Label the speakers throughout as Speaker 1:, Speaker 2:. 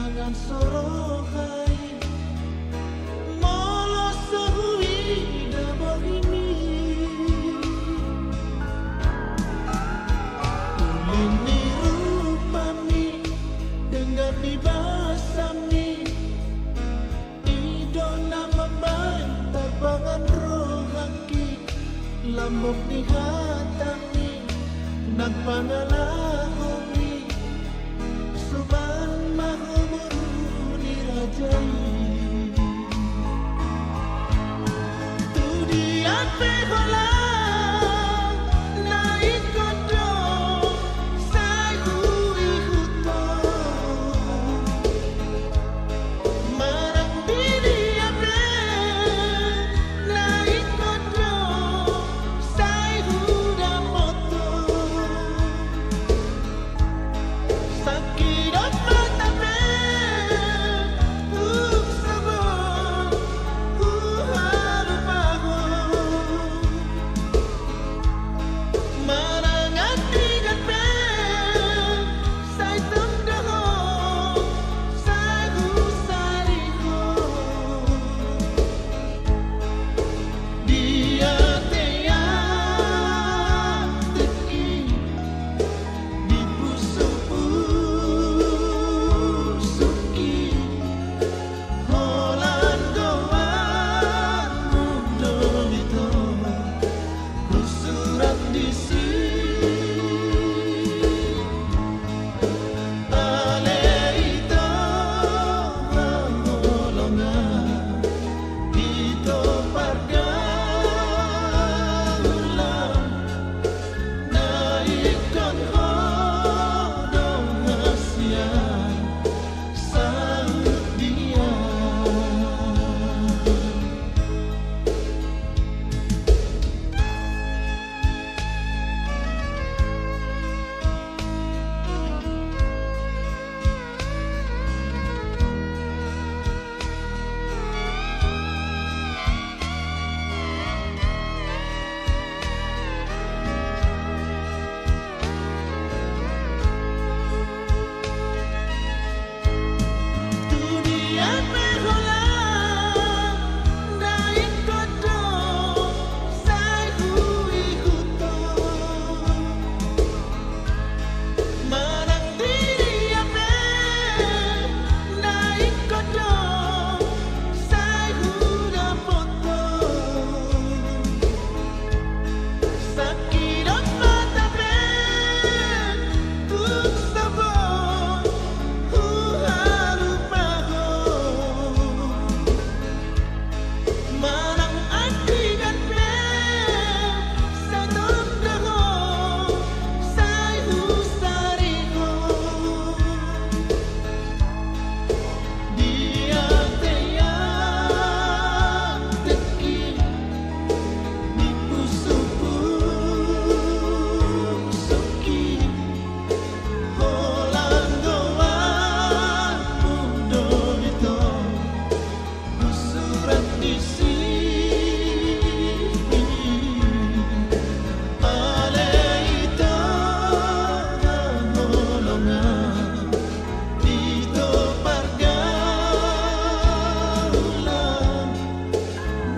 Speaker 1: Jangan sorokai Molo sehui damai ini Ulini rupami dengan dibasami Idona membantar pangan rohaki Lambok ni hatami Nang pangalahoni Suman mahumuru dirajai Tu diat pehola naik kodo Sai hui huto Marang diri abre naik kodo Sai huda moto Sakit mata be sabon haru pago Marangat tigat be Sai temdaho Sai husariho Dia teya teki Di puso-pusuki Holan doan mundo ito Kusurat di sini Ale ito ramolongan Ito pargaulan Naikkan hodong hasian Sambut dia Dunia berhola naik kodo Sai hui huto Marang diri abe naik kodo Sai huda foto Sakit mata be tuk sabon haru pago Marang antigan be Sa temdaho Sai husariho Dia teya teki Di puso-pusuki Holan doan mundo ito Kusurat di sini Ale ito ramolongan Ito pargaulan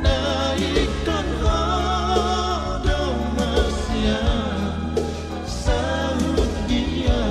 Speaker 1: Naikkan hodong hasian Sambut dia